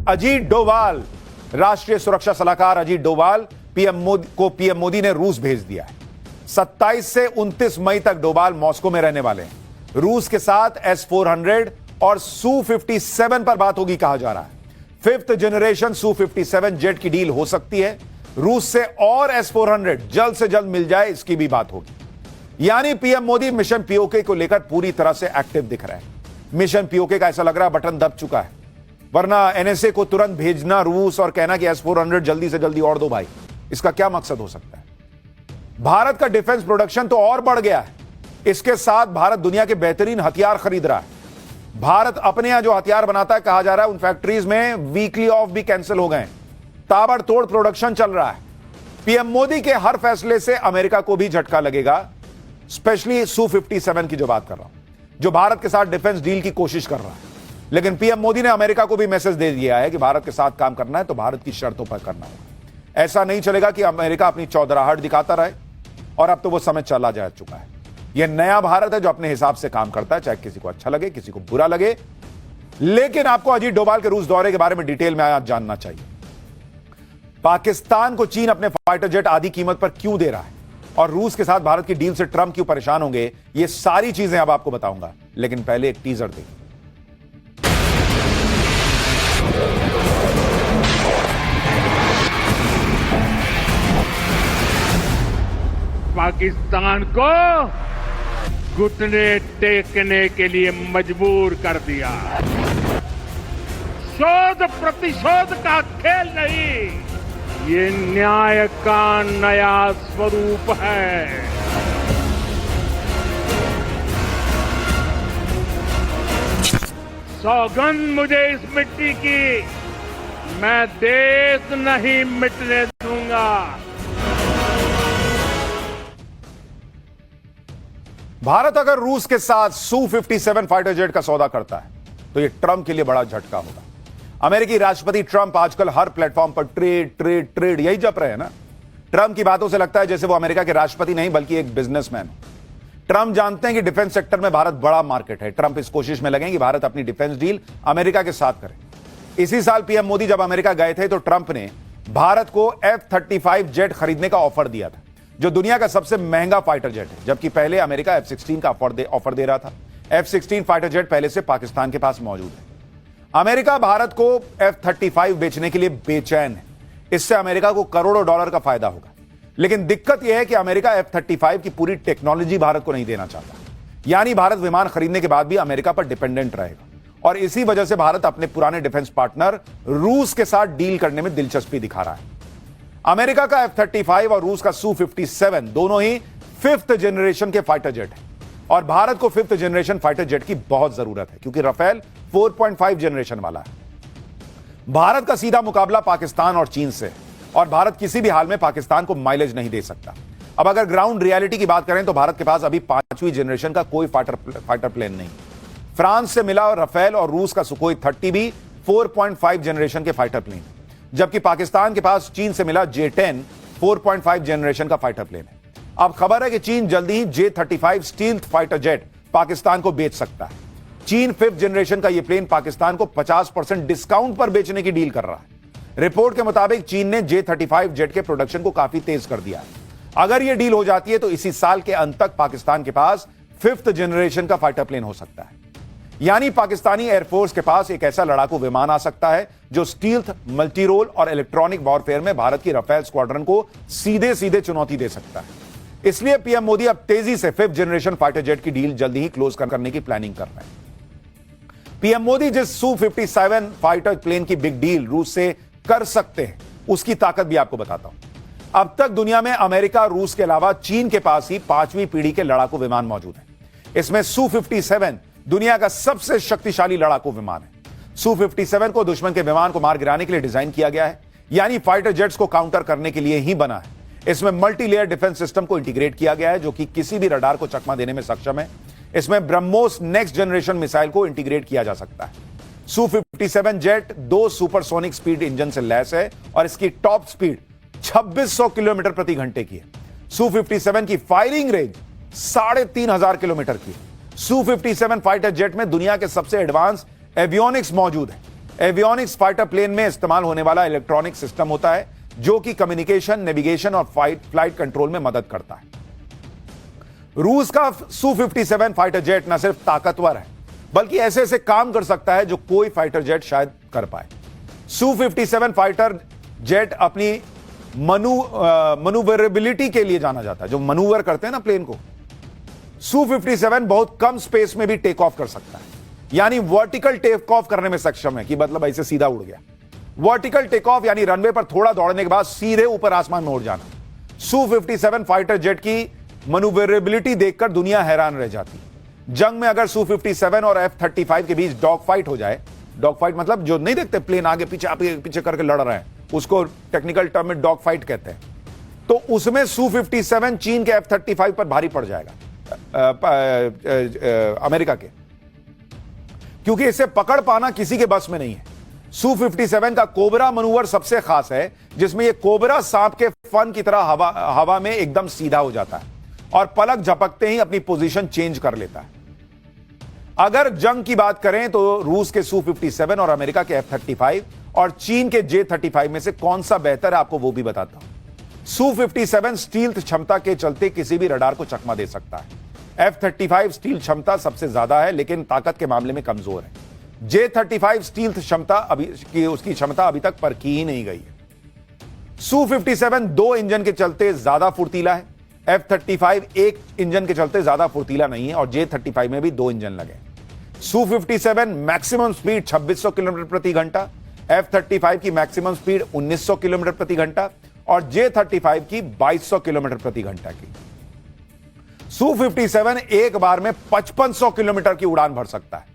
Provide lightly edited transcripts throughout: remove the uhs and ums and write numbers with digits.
अजीत डोभाल, राष्ट्रीय सुरक्षा सलाहकार अजीत डोभाल पीएम मोदी ने रूस भेज दिया है। 27 से 29 मई तक डोभाल मॉस्को में रहने वाले हैं। रूस के साथ S-400 और Su-57 पर बात होगी कहा जा रहा है। 5th जनरेशन Su-57 जेट की डील हो सकती है। रूस से और S-400 जल्द से जल्द मिल जाए, इसकी भी बात होगी। यानी पीएम मोदी मिशन पीओके को लेकर पूरी तरह से एक्टिव दिख रहे हैं। मिशन पीओके का ऐसा लग रहा है बटन दब चुका है, वरना एनएसए को तुरंत भेजना रूस और कहना कि S-400 जल्दी से जल्दी और दो भाई, इसका क्या मकसद हो सकता है? भारत का डिफेंस प्रोडक्शन तो और बढ़ गया है। इसके साथ भारत दुनिया के बेहतरीन हथियार खरीद रहा है। भारत अपने यहां जो हथियार बनाता है, कहा जा रहा है उन फैक्ट्रीज में वीकली ऑफ भी कैंसिल हो गए। ताबड़तोड़ प्रोडक्शन चल रहा है। पीएम मोदी के हर फैसले से अमेरिका को भी झटका लगेगा, स्पेशली Su-57 की जो बात कर रहा हूं, जो भारत के साथ डिफेंस डील की कोशिश कर रहा है। लेकिन पीएम मोदी ने अमेरिका को भी मैसेज दे दिया है कि भारत के साथ काम करना है तो भारत की शर्तों पर करना होगा। ऐसा नहीं चलेगा कि अमेरिका अपनी चौधराहट दिखाता रहे, और अब तो वो समय चला जा चुका है। यह नया भारत है जो अपने हिसाब से काम करता है, चाहे किसी को अच्छा लगे किसी को बुरा लगे। लेकिन आपको अजीत डोभाल के रूस दौरे के बारे में डिटेल में आज जानना चाहिए। पाकिस्तान को चीन अपने फाइटर जेट आधी कीमत पर क्यों दे रहा है, और रूस के साथ भारत की डील से ट्रंप क्यों परेशान होंगे, ये सारी चीजें अब आपको बताऊंगा। लेकिन पहले एक टीजर देखिए। पाकिस्तान को घुटने टेकने के लिए मजबूर कर दिया। शोध प्रतिशोध का खेल नहीं, ये न्याय का नया स्वरूप है। सौगंध मुझे इस मिट्टी की, मैं देश नहीं मिटने दूंगा। भारत अगर रूस के साथ Su-57 फाइटर जेट का सौदा करता है तो यह ट्रंप के लिए बड़ा झटका होगा। अमेरिकी राष्ट्रपति ट्रंप आजकल हर प्लेटफॉर्म पर ट्रेड ट्रेड ट्रेड यही जप रहे हैं ना। ट्रंप की बातों से लगता है जैसे वो अमेरिका के राष्ट्रपति नहीं बल्कि एक बिजनेसमैन। ट्रंप जानते हैं कि डिफेंस सेक्टर में भारत बड़ा मार्केट है। ट्रंप इस कोशिश में लगे कि भारत अपनी डिफेंस डील अमेरिका के साथ करे। इसी साल पीएम मोदी जब अमेरिका गए थे तो ट्रंप ने भारत को F-35 जेट खरीदने का ऑफर दिया था, जो दुनिया का सबसे महंगा फाइटर जेट है, जबकि पहले अमेरिका F-16 का ऑफर दे रहा था। F-16 फाइटर जेट पहले से पाकिस्तान के पास मौजूद है। अमेरिका भारत को F-35 बेचने के लिए बेचैन है। इससे अमेरिका को करोड़ों डॉलर का फायदा होगा। लेकिन दिक्कत यह है कि अमेरिका F-35 की पूरी टेक्नोलॉजी भारत को नहीं देना चाहता। यानी भारत विमान खरीदने के बाद भी अमेरिका पर डिपेंडेंट रहेगा, और इसी वजह से भारत अपने पुराने डिफेंस पार्टनर रूस के साथ डील करने में दिलचस्पी दिखा रहा है। अमेरिका का F-35 और रूस का Su-57 दोनों ही 5th जनरेशन के फाइटर जेट हैं, और भारत को 5th जनरेशन फाइटर जेट की बहुत जरूरत है क्योंकि राफेल 4.5 जनरेशन वाला है। भारत का सीधा मुकाबला पाकिस्तान और चीन से, और भारत किसी भी हाल में पाकिस्तान को माइलेज नहीं दे सकता। अब अगर ग्राउंड रियलिटी की बात करें तो भारत के पास अभी 5वीं जनरेशन का कोई फाइटर प्लेन नहीं। फ्रांस से मिला राफेल और रूस का सुखोई 30 भी 4.5 जनरेशन के फाइटर प्लेन, जबकि पाकिस्तान के पास चीन से मिला J-10 4.5 जनरेशन का फाइटर प्लेन है। अब खबर है कि चीन जल्दी ही J-35 stealth fighter jet Pakistan को बेच सकता है। चीन 5th जनरेशन का यह प्लेन पाकिस्तान को 50% डिस्काउंट पर बेचने की डील कर रहा है। रिपोर्ट के मुताबिक चीन ने J-35 जेट के प्रोडक्शन को काफी तेज कर दिया है। अगर यह डील हो जाती है तो इसी साल के अंत तक पाकिस्तान के पास 5th जनरेशन का फाइटर प्लेन हो सकता है। यानी पाकिस्तानी एयरफोर्स के पास एक ऐसा लड़ाकू विमान आ सकता है जो स्टील्थ, मल्टीरोल और इलेक्ट्रॉनिक वॉरफेयर में भारत की राफेल स्क्वाड्रन को सीधे सीधे चुनौती दे सकता है। इसलिए पीएम मोदी अब तेजी से 5th जनरेशन फाइटर जेट की डील जल्दी ही क्लोज करने की प्लानिंग कर रहे हैं। पीएम मोदी जिस Su-57 फाइटर प्लेन की बिग डील रूस से कर सकते हैं, उसकी ताकत भी आपको बताता हूं। अब तक दुनिया में अमेरिका, रूस के अलावा चीन के पास ही 5वीं पीढ़ी के लड़ाकू विमान मौजूद है। इसमें Su-57 दुनिया का सबसे शक्तिशाली लड़ाकू विमान है। Su-57 को दुश्मन के विमान को मार गिराने के लिए डिजाइन किया गया है, यानी फाइटर जेट्स को काउंटर करने के लिए ही बना है। इसमें मल्टी लेयर डिफेंस सिस्टम को इंटीग्रेट किया गया है जो कि किसी भी रडार को चकमा देने में सक्षम है। इसमें ब्रह्मोस नेक्स्ट जनरेशन मिसाइल को इंटीग्रेट किया जा सकता है। Su-57 jet 2 supersonic speed engine से लैस है और इसकी टॉप स्पीड 2600 किलोमीटर प्रति घंटे की है। Su-57 की फायरिंग रेंज 3500 किलोमीटर की है। Su-57 फाइटर जेट में दुनिया के सबसे एडवांस एवियोनिक्स मौजूद है। एवियोनिक्स फाइटर प्लेन में इस्तेमाल होने वाला इलेक्ट्रॉनिक सिस्टम होता है जो कि कम्युनिकेशन, नेविगेशन और फ्लाइट कंट्रोल में मदद करता है। रूस का Su-57 फाइटर जेट न सिर्फ ताकतवर है बल्कि ऐसे ऐसे काम कर सकता है जो कोई फाइटर जेट शायद कर पाए। Su-57 फाइटर जेट अपनी मनूवरेबिलिटी के लिए जाना जाता है, जो मनूवर करते हैं ना प्लेन को। Su-57 बहुत कम स्पेस में भी टेक ऑफ कर सकता है, यानी वर्टिकल टेक ऑफ करने में सक्षम है, कि मतलब ऐसे सीधा उड़ गया। वर्टिकल टेक ऑफ यानी रनवे पर थोड़ा दौड़ने के बाद सीधे ऊपर आसमान में उड़ जाना। Su-57 फाइटर जेट की मनूवरेबिलिटी देखकर दुनिया हैरान रह जाती। जंग में अगर Su-57 और F-35 के बीच डॉग फाइट हो जाए, डॉग फाइट मतलब जो नहीं देखते प्लेन आगे पीछे करके लड़ रहे हैं, उसको टेक्निकल टर्म में डॉग फाइट कहते हैं, तो उसमें Su-57 चीन के F-35 पर भारी पड़ जाएगा, अमेरिका के, क्योंकि इसे पकड़ पाना किसी के बस में नहीं है। Su-57 का कोबरा मनूवर सबसे खास है, जिसमें यह कोबरा सांप के फन की तरह हवा में एकदम सीधा हो जाता है और पलक झपकते ही अपनी पोजीशन चेंज कर लेता है। अगर जंग की बात करें तो रूस के Su-57 और अमेरिका के F-35 और चीन के J-35 में से कौन सा बेहतर है, आपको वो भी बताता हूं। Su-57 स्टील्थ क्षमता के चलते किसी भी रडार को चकमा दे सकता है। F-35 स्टील क्षमता सबसे ज्यादा है लेकिन ताकत के मामले में कमजोर है। J-35 स्टील्थ क्षमता उसकी क्षमता अभी तक परखी ही नहीं गई है। Su-57 दो इंजन के चलते ज्यादा फुर्तीला है। F-35 एक इंजन के चलते ज्यादा फुर्तीला नहीं है और J-35 में भी दो इंजन लगे। Su-57 मैक्सिमम स्पीड 2600 किलोमीटर प्रति घंटा, F-35 की मैक्सिमम स्पीड 1900 किलोमीटर प्रति घंटा और J-35 की 2200 किलोमीटर प्रति घंटा की। Su-57 एक बार में 5500 किलोमीटर की उड़ान भर सकता है।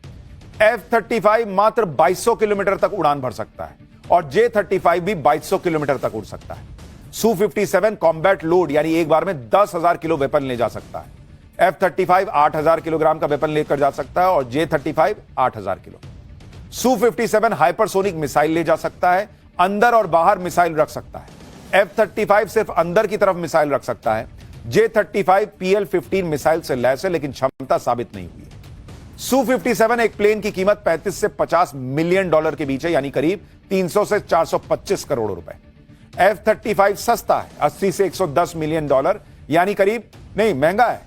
F-35 मात्र 2200 किलोमीटर तक उड़ान भर सकता है और J-35 भी 2200 किलोमीटर तक उड़ सकता है। Su-57 कॉम्बैट लोड यानी एक बार में 10,000 किलो वेपन ले जा सकता है। F-35 8,000 किलोग्राम का वेपन लेकर जा सकता है और J-35 8,000 kilo. Su-57 hypersonic missile ले जा सकता है, अंदर और बाहर मिसाइल रख सकता है। F-35 सिर्फ अंदर की तरफ मिसाइल रख सकता है। J-35 PL-15 मिसाइल से लैस है लेकिन क्षमता साबित नहीं हुई है। Su-57 एक प्लेन की कीमत 35 से 50 मिलियन डॉलर के बीच है, यानी करीब 300 से 425 करोड़ रुपए। F-35 सस्ता है, 80 से 110 मिलियन डॉलर, यानी करीब नहीं, महंगा है।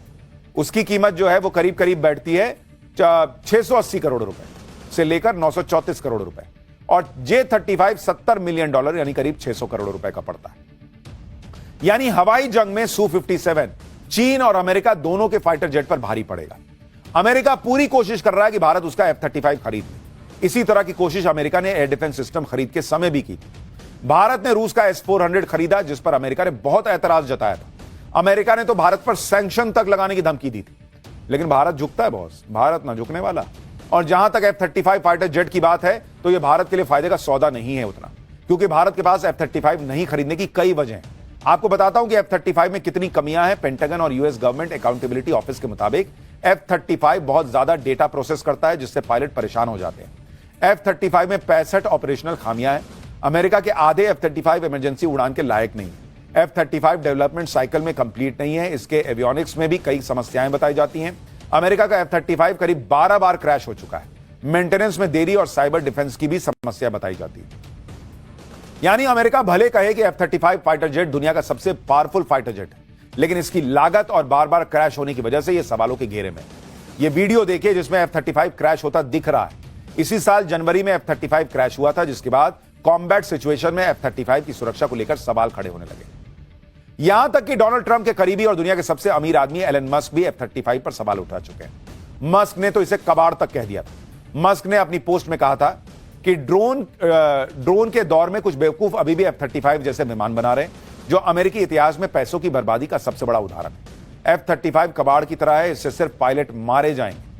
उसकी कीमत जो है वो करीब करीब बैठती है 680 करोड़ रुपए से लेकर 934 करोड़ रुपए और J-35 70 मिलियन डॉलर यानी करीब 600 करोड़ रुपए का पड़ता है। यानी हवाई जंग में Su-57 चीन और अमेरिका दोनों के फाइटर जेट पर भारी पड़ेगा। अमेरिका पूरी कोशिश कर रहा है कि भारत उसका F-35 खरीद ले। इसी तरह की कोशिश अमेरिका ने एयर डिफेंस सिस्टम खरीद के समय भी की थी। भारत ने रूस का S-400 खरीदा, जिस पर अमेरिका ने बहुत ऐतराज जताया था। अमेरिका ने तो भारत पर सैंक्शन तक लगाने की धमकी दी थी, लेकिन भारत झुकता है बॉस, भारत ना झुकने वाला। और जहां तक F-35 फाइटर जेट की बात है तो यह भारत के लिए फायदे का सौदा नहीं है उतना, क्योंकि भारत के पास F-35 नहीं खरीदने की कई वजह हैं। आपको बताता हूं कि F-35 में कितनी कमियां हैं। पेंटागन और यूएस गवर्नमेंट अकाउंटेबिलिटी ऑफिस के मुताबिक F-35 बहुत ज्यादा डेटा प्रोसेस करता है, जिससे पायलट परेशान हो जाते हैं। F-35 में 65 ऑपरेशनल खामियां हैं। अमेरिका के आधे F-35 इमरजेंसी उड़ान के लायक नहीं है। F-35 डेवलपमेंट साइकिल में कंप्लीट नहीं है। इसके एवियोनिक्स में भी कई समस्याएं बताई जाती हैं। अमेरिका का F-35 करीब 12 बार क्रैश हो चुका है। मेंटेनेंस में देरी और साइबर डिफेंस की भी समस्या बताई जाती है। यानी अमेरिका भले कहे कि F-35 फाइटर जेट दुनिया का सबसे पावरफुल फाइटर जेट है, लेकिन इसकी लागत और बार बार क्रैश होने की वजह से यह सवालों के घेरे में है। यह वीडियो देखिए जिसमें F-35 क्रैश होता दिख रहा है। इसी साल जनवरी में F-35 क्रैश हुआ था, जिसके बाद कॉम्बैट सिचुएशन में F-35 की सुरक्षा को लेकर सवाल खड़े होने लगे। यहां तक कि डोनाल्ड ट्रंप के करीबी और दुनिया के सबसे अमीर आदमी एलन मस्क भी F-35 पर सवाल उठा चुके हैं। मस्क ने तो इसे कबाड़ तक कह दिया था। मस्क ने अपनी पोस्ट में कहा था कि ड्रोन के दौर में कुछ बेवकूफ अभी भी F-35 जैसे विमान बना रहे हैं, जो अमेरिकी इतिहास में पैसों की बर्बादी का सबसे बड़ा उदाहरण है। F-35 कबाड़ की तरह है, इससे सिर्फ पायलट मारे जाएंगे।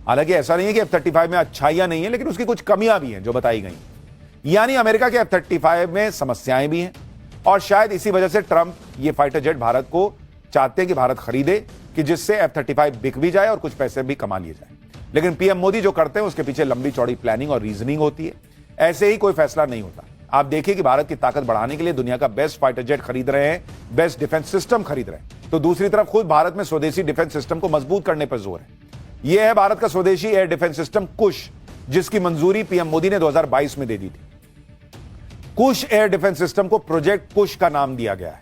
हालांकि ऐसा नहीं है कि F-35 में अच्छाइयां नहीं है, लेकिन उसकी कुछ कमियां भी हैं जो बताई गई। यानी अमेरिका के F-35 में समस्याएं भी हैं और शायद इसी वजह से ट्रंप ये फाइटर जेट भारत को चाहते हैं कि भारत खरीदे, कि जिससे F-35 बिक भी जाए और कुछ पैसे भी कमा लिए जाए। लेकिन पीएम मोदी जो करते हैं उसके पीछे लंबी चौड़ी प्लानिंग और रीजनिंग होती है। ऐसे ही कोई फैसला नहीं होता। आप देखिए कि भारत की ताकत बढ़ाने के लिए दुनिया का बेस्ट फाइटर जेट खरीद रहे हैं, बेस्ट डिफेंस सिस्टम खरीद रहे हैं, तो दूसरी तरफ खुद भारत में स्वदेशी डिफेंस सिस्टम को मजबूत करने पर जोर है। यह है भारत का स्वदेशी एयर डिफेंस सिस्टम कुश, जिसकी मंजूरी पीएम मोदी ने 2022 में दे दी थी। कुश एयर डिफेंस सिस्टम को प्रोजेक्ट कुश का नाम दिया गया है।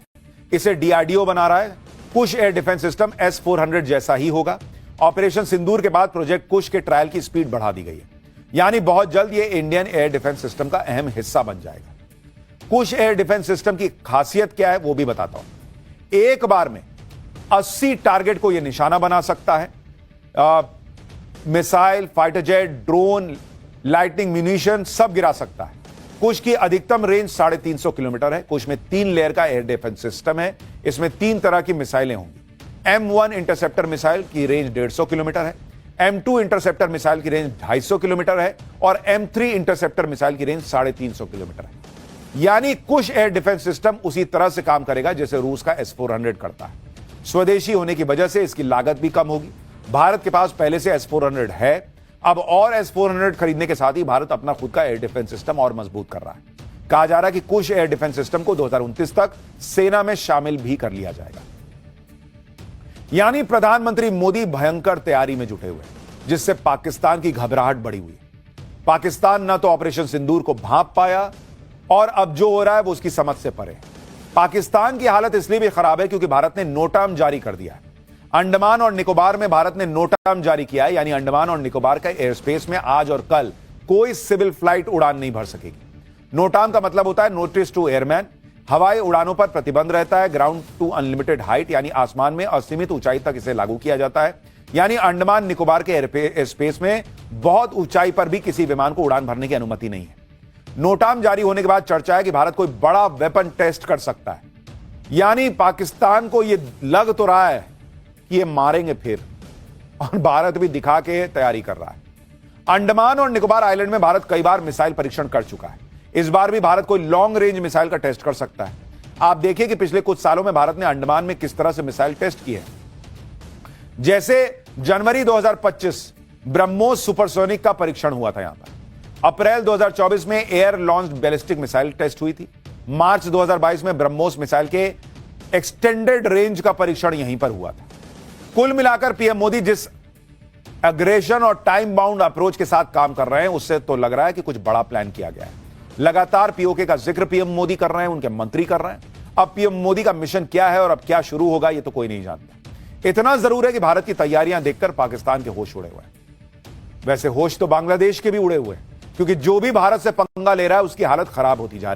इसे डीआरडीओ बना रहा है। कुश एयर डिफेंस सिस्टम S-400 जैसा ही होगा। ऑपरेशन सिंदूर के बाद प्रोजेक्ट कुश के ट्रायल की स्पीड बढ़ा दी गई है, यानी बहुत जल्द यह इंडियन एयर डिफेंस सिस्टम का अहम हिस्सा बन जाएगा। कुश एयर डिफेंस सिस्टम की खासियत क्या है वो भी बताता हूं। एक बार में 80 टारगेट को यह निशाना बना सकता है। Missile, fighter jet, drone, lightning, munition सब गिरा सकता है। कुश की अधिकतम रेंज 350 किलोमीटर है। कुश में 3 लेयर का एयर डिफेंस सिस्टम है। इसमें 3 तरह की मिसाइलें होंगी। M1 इंटरसेप्टर मिसाइल की रेंज 150 किलोमीटर है। M2 इंटरसेप्टर मिसाइल की रेंज 250 किलोमीटर है और M3 इंटरसेप्टर मिसाइल की रेंज 350 किलोमीटर है। यानी कुश एयर डिफेंस सिस्टम उसी तरह से काम करेगा जैसे रूस का S-400 करता है। स्वदेशी होने की वजह से इसकी लागत भी कम होगी। भारत के पास पहले से S-400 है। अब और S-400 खरीदने के साथ ही भारत अपना खुद का एयर डिफेंस सिस्टम और मजबूत कर रहा है। कहा जा रहा है कि कुश एयर डिफेंस सिस्टम को 2029 तक सेना में शामिल भी कर लिया जाएगा। यानी प्रधानमंत्री मोदी भयंकर तैयारी में जुटे हुए हैं, जिससे पाकिस्तान की घबराहट बढ़ी हुई है। पाकिस्तान न तो ऑपरेशन सिंदूर को भांप पाया और अब जो हो रहा है वो उसकी समझ से परे है। पाकिस्तान की हालत इसलिए भी खराब है क्योंकि भारत ने नोटाम जारी कर दिया है। अंडमान और निकोबार में भारत ने नोटाम जारी किया है, यानी अंडमान और निकोबार का एयर स्पेस में आज और कल कोई सिविल फ्लाइट उड़ान नहीं भर सकेगी। नोटाम का मतलब होता है नोटिस टू एयरमैन। हवाई उड़ानों पर प्रतिबंध रहता है। ग्राउंड टू अनलिमिटेड हाइट, यानी आसमान में असीमित ऊंचाई तक इसे लागू किया जाता है। यानी अंडमान निकोबार के एयर स्पेस में बहुत ऊंचाई पर भी किसी विमान को उड़ान भरने की अनुमति नहीं है। नोटाम जारी होने के बाद चर्चा है कि भारत कोई बड़ा वेपन टेस्ट कर सकता है। यानी पाकिस्तान को यह लग तो रहा है कि ये मारेंगे फिर, और भारत भी दिखा के तैयारी कर रहा है। अंडमान और निकोबार आइलैंड में भारत कई बार मिसाइल परीक्षण कर चुका है। इस बार भी भारत कोई लॉन्ग रेंज मिसाइल का टेस्ट कर सकता है। आप देखिए कि पिछले कुछ सालों में भारत ने अंडमान में किस तरह से मिसाइल टेस्ट किए हैं। जैसे जनवरी 2025 ब्रह्मोस सुपरसोनिक का परीक्षण हुआ था यहां पर। अप्रैल 2024 में air launched ballistic missile test हुई थी। मार्च 2022 में ब्रह्मोस मिसाइल के एक्सटेंडेड रेंज का परीक्षण यहीं पर हुआ था। कुल मिलाकर पीएम मोदी जिस एग्रेशन और टाइम बाउंड अप्रोच के साथ काम कर रहे हैं, उससे तो लग रहा है कि कुछ बड़ा प्लान किया गया है। लगातार पीओके का जिक्र पीएम मोदी कर रहे हैं, उनके मंत्री कर रहे हैं। अब पीएम मोदी का मिशन क्या है और अब क्या शुरू होगा, यह तो कोई नहीं जानता। इतना जरूर है कि भारत की तैयारियां देखकर पाकिस्तान के होश उड़े हुए हैं। वैसे होश तो बांग्लादेश के भी उड़े हुए हैं, क्योंकि जो भी भारत से पंगा ले रहा है उसकी हालत खराब होती जा रही है।